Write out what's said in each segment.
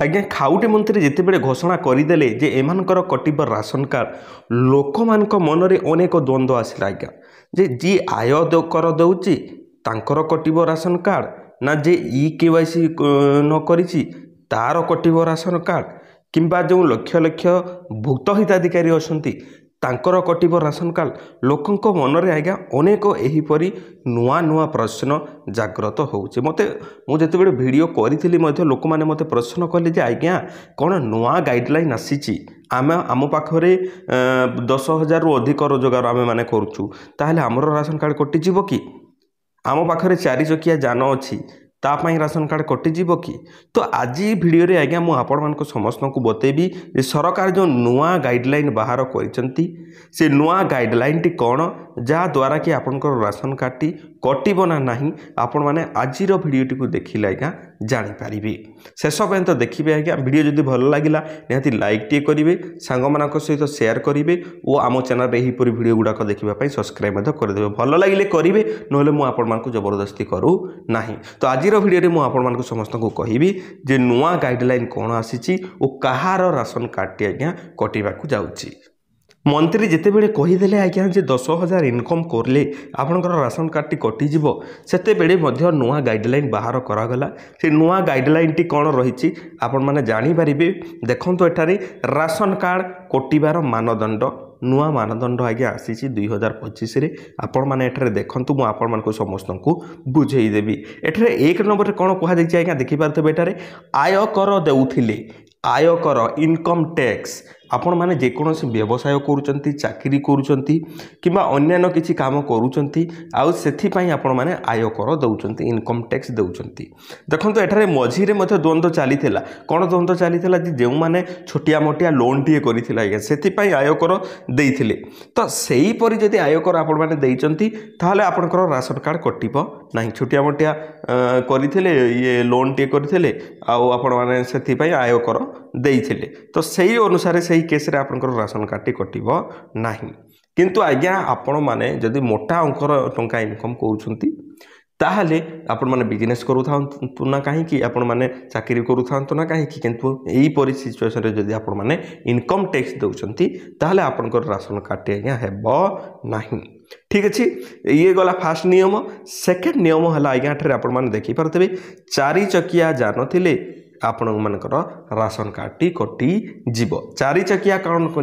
आज्ञा खाउटी मंत्री जितेबले घोषणा करदे जे एमानकर कटिब राशन कार्ड लोक मान मनरे अनेक द्वंद्व आसला आज्ञा जे जी आय कर दौची तांकर कटिब राशन कार्ड ना जे KYC न करिछि तार कटिब राशन कार्ड किंबा जो लक्ष लक्ष भुक्त हिताधिकारी अछंती तांकर कटिब राशन कार्ड लोकंक मनरे आज्ञा अनेक एहीपरि नुआ नुआ प्रश्न जाग्रत होउचे मते मु जेतेबेले वीडियो करिथिली मध्ये लोक माने मते प्रश्न कले जे आज्ञा कोन नुआ गाइडलाइन आसीची आम पाखरे 10,000 रु अधिक रोजगार आमे माने करूछु ताहले हमर राशन कार्ड कटि जीवो कि आम पाखरे 4 चकिया जान अछि तापाई राशन कार्ड कटिजीव कि तो आज भिडियो रे आज्ञा मु आपण मानको समस्त को बतेबी जे सरकार जो नुआ गाइडलाइन बाहर करिसंती से नुआ गाइडलाइन टी कोन जा द्वारा कि आपनकर राशन कार्ड टी कटिबो ना नाही आपण माने आजिरो भिडियो टी को देखिले आज्ञा जानि पारिबे शेष पर्यंत देखिबे आज्ञा भिडियो जदि भल लागिला निहाती लाइक टी करिवे सांग मानक सहित शेयर करिवे ओ आमो चैनल रे एही परि भिडियो गुडा को देखिबा पई सब्सक्राइब मध कर देबे भल लागिले करिवे नहले मु आपण मानको जबरदस्ती करू नाही तो आज भिडियो मु आपण मानको समस्त को कहिबी जे नुआ गाइडलाइन कोन आसीची ओ कहार राशन कार्ड टी आज्ञा कटिबा को जाउची मंत्री जितेबले कहीदेले आज्ञा जे 10,000 इनकम करले आपनकर राशन कार्ड टी कटिजीव सेतेबेले मध्य नुआ गाइडलाइन बाहर करागला से नुआ गाइडलाइन टी कोन रहिछि आपण माने जानि परिबे देखंतो एठारे राशन कार्ड कटिबार मानदंड नुआ मानदंड आज्ञा आसीछि 2025 रे आपण माने एठारे देखंतु मु आपण मानको समस्त को बुझेई देबी एठारे एक नंबर रे कोन कहा जाइछि आज्ञा देखि पारथबे एठारे आय कर देउथिले आय कर इनकम टैक्स आपण माने जे कोनोसी व्यवसाय करूचंती चाकरी करूचंती किबा अन्यान्य किछि काम करूचंती आउ सेथि पई आपण माने आय कर दउचंती इनकम टैक्स दउचंती देखंतो एठारे मझी रे मते द्वंद्व चलीथिला कोन द्वंद्व चलीथिला जे जेउ माने छोटिया मोटिया लोन टिए करिथिला आज्ञा सेथि पई आय कर देइथिले तो सेही परि जदि आय कर आपण माने देइचंती ताहले आपनकर राशन कार्ड कटिबो नाही छोटिया मोटिया करिथिले ये लोन टिए करिथिले आउ आपण माने सेथि पई आय कर देइथिले तो सेही अनुसार सेही केस रे आपनकर राशन कार्ड टी कटिबो नाही किंतु आज्ञा आपण माने जदि मोटा अंकर टंका इनकम करूछंती ताहले आपण माने बिजनेस करूथांतु ना काहे कि आपण माने चाकरी करूथांतु ना काहे कि किंतु एही परि सिचुएशन रे जदि आपण माने इनकम टैक्स दउछंती ताहले आपनकर राशन कार्ड टी आज्ञा हेबो नाही ठीक अछि ये गला फास्ट नियम सेकंड नियम हला आज्ञा ठरे आपण माने देखि परतबे 4 चकिया जान थिले आपण मानकर राशन कार्ड टी कटि जीव 4 चकिया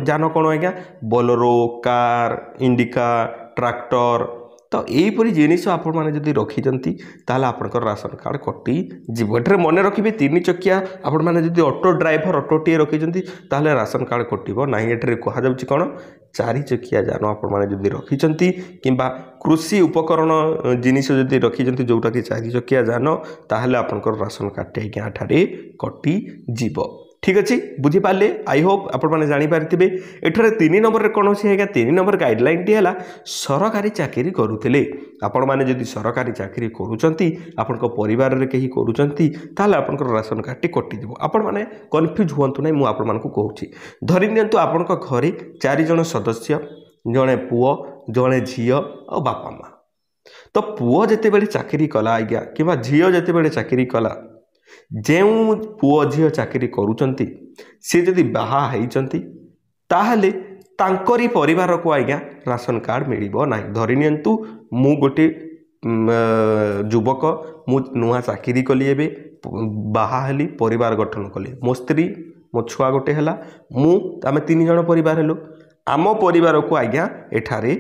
जान कौन आज्ञा बोलेरो कार इंडिका ट्रैक्टर तो यहीपरि जिनिस आपण माने जदि रखिजंती ताहले आपनकर राशन कार्ड कटि जीव एठरे मने रखिबे 3 चकिया आपण माने जदि ऑटो ड्राइवर ऑटो टी रखिजंती ताहले राशन कार्ड कटिबो नाही एठरे कहा जाउची कोन 4 चकिया जान आपण माने जदि रखिजंती किंबा कृषि उपकरण जिनिस जदि रखिजंती जोटा कि 4 चकिया जान ताहले आपनकर राशन कार्ड टी आज्ञा ठारे कटि जीव ठीक अच्छे बुझी पारे आई होप आपण मैंने जानीपारे एठारे 3 नंबर रे कौन अच्छे 3 नंबर गाइडलाइन टी है सरकारी चाकरी करुले आपण मैंने जदि सरकारी चाकरी करूचंती आपण परिवार रे कहीं करूचंती ताहले आपनकर राशन कार्ड टी कटिजिवो आपण माने कन्फ्यूज हुअंतु नै मु आपण मानकु कहूची धरि नियंतु आपनक घरे 4 जण सदस्य जणे पुओ जणे झियो और बापा माँ तो पुओ जेते बेले चाकरी कला आज्ञा किबा झियो जेते बेले चाकरी कला जेउ पुओ झियो चाकरी करूचंती से जदि बाहा हैचंती ताहले तांकरी परिवार को आज्ञा राशन कार्ड मिलिबो नाही धरि नियंतु मु गोटे युवक मु नुआ चाकरी कली एबे बाहा हेली परिवार गठन कली मो स्त्री मो छुआ गोटे हला मु आमे 3 जण परिवार हेलो आम परिवार को आज्ञा एठारे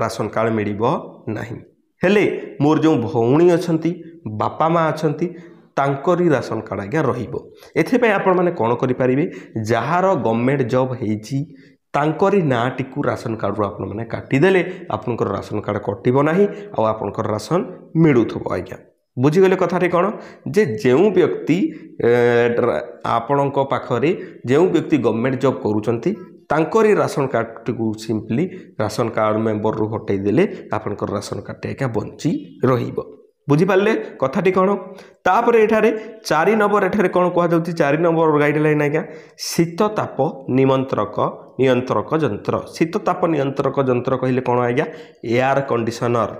राशन कार्ड मिलिबो नाही हेले मोर जो भौणी अछंती बापा माँ अछंती तांकरी राशन कार्ड आज्ञा रहिबो एथे आपण माने कोन करि परिबे जहार गवर्नमेंट जॉब हेची तांकरी नाटिकू राशन कार्ड आपण माने काटी देले आपनकर राशन कार्ड कटिबो नाही आ आपनकर राशन मिलुथबो आज्ञा बुझी गले कथाटे कोन जे जेउ व्यक्ति आपनक पाखरे जेउ व्यक्ति गवर्नमेंट जॉब करूचंती तांकरी राशन कार्ड को सिंपली राशन कार्ड मेंबर रु हटाई देले आपनकर राशन कार्ड आज्ञा बंची रहिबो बुझीपारे कथाटी कौन तापर एठारे 4 नंबर एठारे कौन कह 4 नंबर गाइडलाइन आज्ञा शीतताप नियंत्रक जंत्र शीतताप नियंत्रक जंत्र कहले कौन आज्ञा एयर कंडीशनर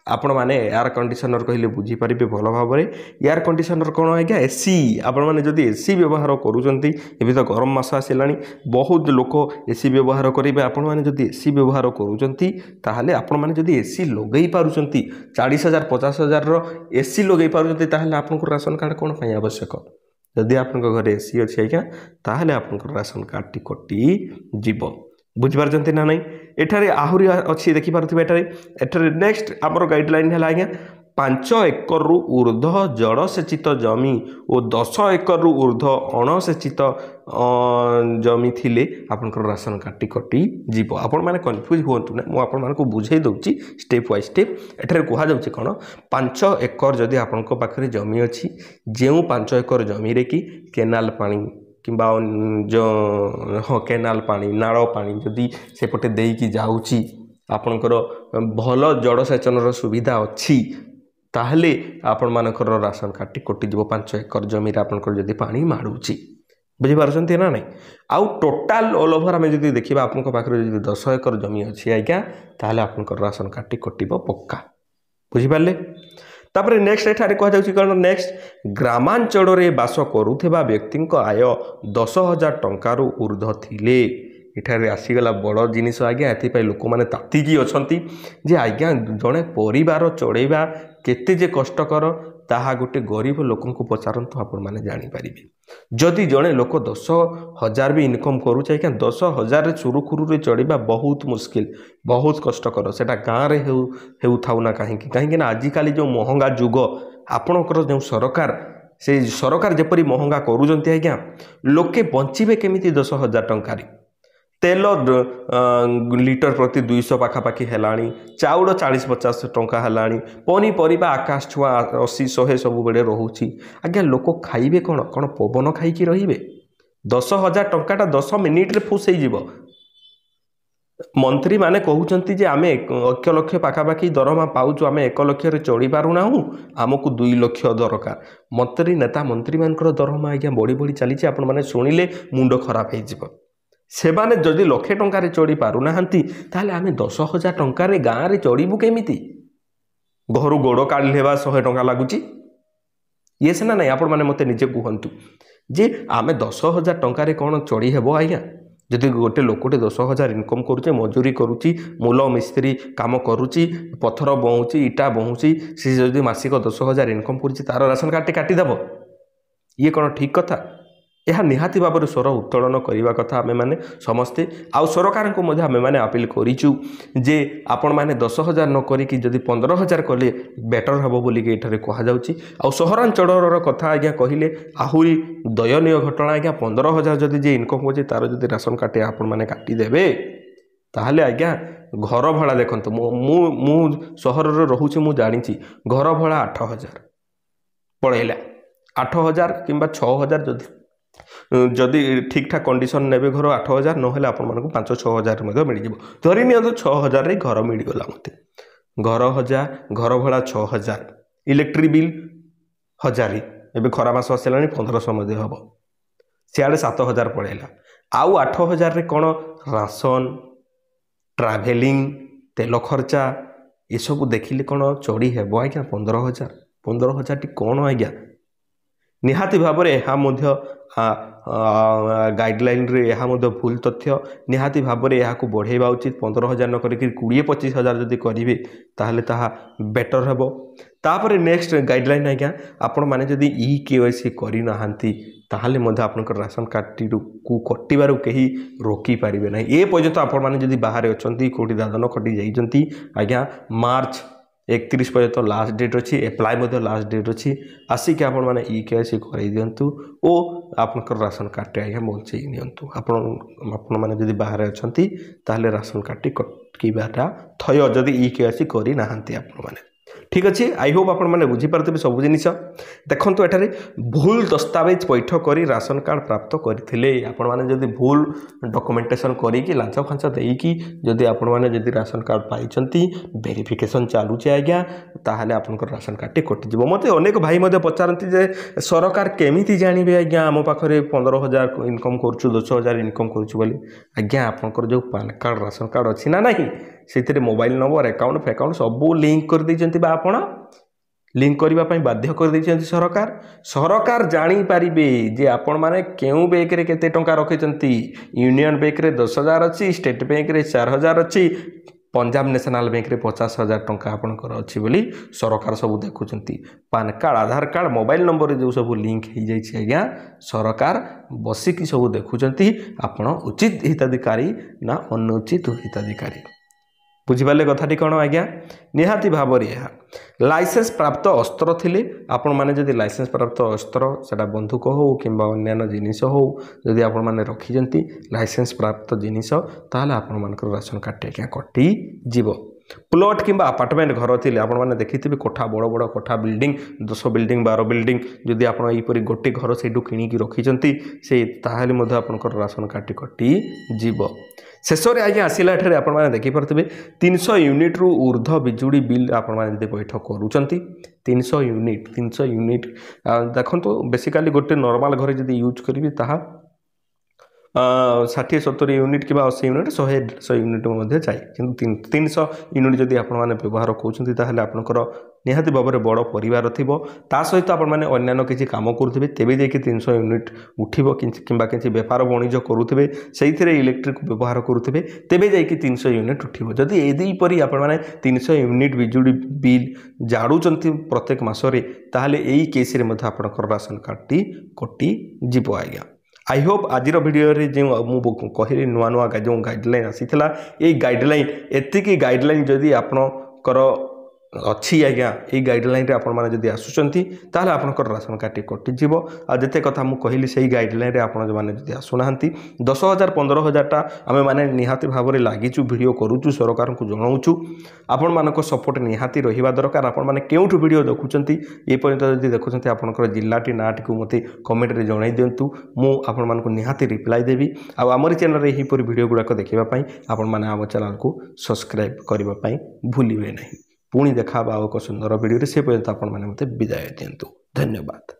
आपण मैंने एयर कंडीशनर कहले बुझीपारे भल भाव में एयर कंडीशनर कौन आज्ञा एसी आपण मैंने जदि एसी व्यवहार करूँगी एवं तो गरम मास आसला बहुत लोक एसी व्यवहार करेंगे आपण मैंने जदि एसी व्यवहार करूँगी ताहले आपण मैंने जदि एसी लगे पारुंट 40,000 50,000 एसी लगे पारुंट आपन राशन कार्ड कौन पाई आवश्यक जदि आप घर एसी अच्छी आज्ञा ताहले आपन राशन कार्ड टी कटि जीव बुझिपारछन्ति ना नहीं एठारे आहुरी अच्छी देखिपारुथिबे एठारे नेक्स्ट आमर गाइडलाइन है आज्ञा 5 एकर रु ऊर्ध्व जड़सेचित जमी और 10 एकर रु ऊर्ध्व अणसेचित जमी थिले आपनकर राशन कार्ड टी कटि जीव आपण माने कन्फ्यूज होंतु ना मु आपण मानको बुझाई दउची स्टेप बाय स्टेप एठारे कुहा जाउची कोन 5 एकर जदि आपनको पाखरे जमी अछि जेउ 5 एकर जमी रे की केनाल पानी किंबा जो हाँ केनाल पानी नाड़ पानी जदि सेपटे देकी जाऊँगी आपणकर भल जड़सेचन सुविधा अच्छी ताहले आपण मानकर राशन कार्ड टी कटिज 5 एकर जमी आपंकर जदि पानी माड़ुची बुझीपार्टी ना नहीं आउ टोटाल ऑल ओवर आम जब देखा आप पाखे 10 एकर जमी अच्छी आज्ञा ताहले आपंकर राशन कार्ड टी कटिब पक्का बुझीपारे तापर नेक्स्ट एठारे कह कौन नेक्स्ट ग्रामांचल रे बास करुवा व्यक्ति आय 10,000 टंकार ऊर्ध्व थिले एठारे आसीगला बड़ जिनिस आज्ञा एपाई लोक मैंने तातिकी अच्छी जे आज्ञा जड़े परिवार चलैवा केते जे कष्टकर ताहा गोटे गरीब लोक पचारतु आपण मैंने जानीपारे जदि जड़े लोक 10,000 भी इनकम करुचे आज्ञा 10,000 सुरुखुरु चढ़ा बहुत मुस्किल बहुत कष्टकर सेटा गाँव में हो ना कहीं आजिकल जो महंगा जुग आपणकर जो सरकार से सरकार जपरी महंगा करुँच आज्ञा लोके बंचे केमी 10,000 टंकार तेल लिटर प्रति 200 पाखापाखि है चाउल 40-50 टंका है पनीपरिया आकाश छुआ 80-100 सब बेले रोचे आज्ञा लोक खाइबे कौन कौन पवन खाइकी रे 10,000 टंकाटा 10 मिनिट्रे फुस हो मंत्री माने कहउचंती जे आमे 1 लाख पाखापाखि दरमा पाउचु आमे 1 लाख रे चढ़ी पारुना आमको 2 लाख दरकार मंत्री नेता मंत्री मानकर दरमा आज्ञा बढ़ी बढ़ी चली आपण माने शुणिले मुंड खराब हो से माने जदि लक्षे टंकार चढ़ी पारुना ताहले आमे 10,000 टंकार गाँव में चढ़ू केमिति घर गोड़ काढ़े 100 टंका लगुच ये सीना ना आपण मैंने मत निजे कहतु जे आमे 10,000 टंकार कौन चढ़ी हेब आज्ञा जदि गोटे लोकटे 10,000 इनकम करुचे मजूरी करुच्ची मूल मिस्त्री काम करुच्ची पथर बहुची इटा बहुची सी जदि मासिक 10,000 इनकम करुच्ची तार राशन कार्ड काटिदेव ये कौन ठीक कथा यह निहाती भाव में स्वर उत्तोलन करने कथा आमे माने समस्ते आउ सरकार को आमे माने अपील करिचु जे आपण माने 10,000 न करिकी जदि 15,000 कले बेटर हेबो बोली के एठारे कहा जाउची आउ सहरांचलर कथा आज्ञा कहिले आहुरी दयनीय घटना आज्ञा 15,000 जदि जे इनकम होचे तार जदि राशन कार्ड आपण माने काटी देबे ताहले आज्ञा घर भड़ा देखंतु मु सहर रे रहूची मु जानिची घर भड़ा 8,000 पड़ेला 8,000 किंबा 6,000 जदि ठीक ठाक कंडीशन नेबे घर 8,000 ना आपण 5-6,000 मिल जाए धरी नि 6,000 घर मिलगला मत घर भड़ा 6,000 इलेक्ट्रिक बिल 1,000 एवं खरा मास आसला 1,500 हम सियाड़े 7,000 पड़ेगा आउ 8,000 कौन राशन ट्राभेलिंग तेल खर्चा ये सब देखिले कौन चढ़ी हेब आज्ञा 15,000 टी कौन आज्ञा निहाती भाव में गाइडलाइन रे यह भूल तथ्य निहाती भाव में यह बढ़ेवा उचित 15,000 न करी 20-25,000 जदि करेंगे ताहले ताहा बेटर हेबो तापर नेक्स्ट गाइडलाइन आज्ञा आपण माने जदि EKYC करी नाहांती ताहले मध्य आपनकर राशन कार्ड को कटिबारु कहीं रोकी पारिबे ना ए पर्यंत आपण माने जदि बाहर अछंती कोठी दादन खटी जाइजंती आज्ञा मार्च 31 पर्यंत लास्ट डेट अच्छी एप्लाय मध्य लास्ट डेट अच्छी आसिक आपण माने EKYC करई दियंतु ओ आपनकर राशन कार्ड आज्ञा बंचई नियंतु आपण माने जदि बाहर अछंती ताहले राशन कार्ड कटिबाटा थय जदि EKYC करी नाहांती आपण माने ठीक अच्छे आई होप आपण मैंने बुझीपारे सब जिन देखो एठारे भूल दस्तावेज पैठ कर राशन कार्ड प्राप्त करते आपण मैंने जदि भूल डॉक्यूमेंटेशन करी लांच फांच देकी जदि आपण मैंने जदि राशन कार्ड पाई वेरिफिकेशन चलुचे आज्ञा ताहले आपनकर राशन कार्ड कटिज मत अनेक भाई पचारती जे सरकार केमिति जानवे आज्ञा आम पाखे 15,000 इनकम करुँ 10,000 इनकम करुँ बोली आज्ञा आपनकर जो पान कार्ड राशन कार्ड अच्छी ना नहीं से मोबाइल नंबर अकाउंट फेकाउंट सब लिंक कर देइछन्ति बा आपण लिंक करने बाध्य कर देइछन्ति सरकार सरकार जानी पारिबे जे आपण माने केउ बैंक रे केते टंका रखिछन्ति यूनियन बैंक रे 10,000 अच्छी स्टेट बैंक रे 4,000 अच्छी पंजाब नेशनल बैंक रे 50,000 टंका आपणकर अच्छी बोली सरकार सब देखुचंती पान कार्ड आधार कार्ड मोबाइल नंबर जो सब लिंक हो जाइए आज्ञा सरकार बसिकी सब देखुचंती आपण उचित हिताधिकारी ना अनुचित हिताधिकारी बुझिपारे कथाटी कौन आज्ञा निहाती भाव में लाइसेंस प्राप्त अस्त्र थिले आपण माने जदि लाइसेंस प्राप्त अस्त्र सेटा बंदूक हो किंबा अन्य जिनिस हो जदि आपण माने रखिजंती लाइसेंस प्राप्त जिनिस ताहले आपण मानकर राशन कार्ड टे कटि जीव प्लॉट किंबा अपार्टमेंट घर थिले आपण माने देखिथिबे कोठा बड़ बड़ कोठा बिल्डिंग 10 बिल्डिंग 12 बिल्डिंग जदि आपण एपरि गोटे घर सेठू किणिकी रखिजंती से ताहले मध्ये आपणकर राशन कार्ड कटि जीव शेष में आज्ञा आसला आपने देखिपे 300 यूनिट रु ऊर्ध बिजुड़ी बिल आपड़ी पैठ करुँच 300 यूनिट देखो बेसिकाली गोटे नॉर्मल घर जब यूज करी 60-70 यूनिट कि 80 यूनिट 100 यूनिट जाए कि 300 यूनिट जदि आपने व्यवहार करें आपंकर निहाती भाव में बड़ परिवार थी सहित आपने किसी कम करुवे तेज जाकि 300 यूनिट उठिब कि बेपार वाणिज्य करुवे से इलेक्ट्रिक व्यवहार करुवे तेज जाकि 300 यूनिट उठिब जदि यदि आपने 300 यूनिट बिजुड़ी बिल जाड़ुंट प्रत्येक मसरे ताहले यही केस आपंकर राशन कार्ड टी कटि जीव आज्ञा आई होप आज भिडियो जो मुझे कहली नुआ नुआ जो गाइडलाइन आसीला ये गाइडलाइन एतिकी गाइडलाइन जदि आपणकर अच्छी आज्ञा ये गाइडलाइन आपड़ी आसुँच ताल आपंकर राशन कार्ड कटिज आते कथा मुझे कहली से गाइडलाइन आपने आसुना 10,000 15,000 आम मैंने निहाती भाव में लगिचु भिडियो करुचु सरकार को जनाऊँ आपण मानक सपोर्ट निहाती रहा दरकार आपने केउठु भिडियो देखुंत ये पर्यंत जब देखुं आपंकर जिलाटी नाटी को मत कमेंट रे जणाई दिंतु मुझे निहाती रिप्लाई देवी आमरी चैनल यहीपर भिडियो गुड़ाक देखापी आपण मैंने आम चैनल को सब्सक्राइब करने भूलिए नहीं पुणी देखा एक सुंदर भिडियो से पर्यंत आपण मैंने मत विदाय दिंतु धन्यवाद।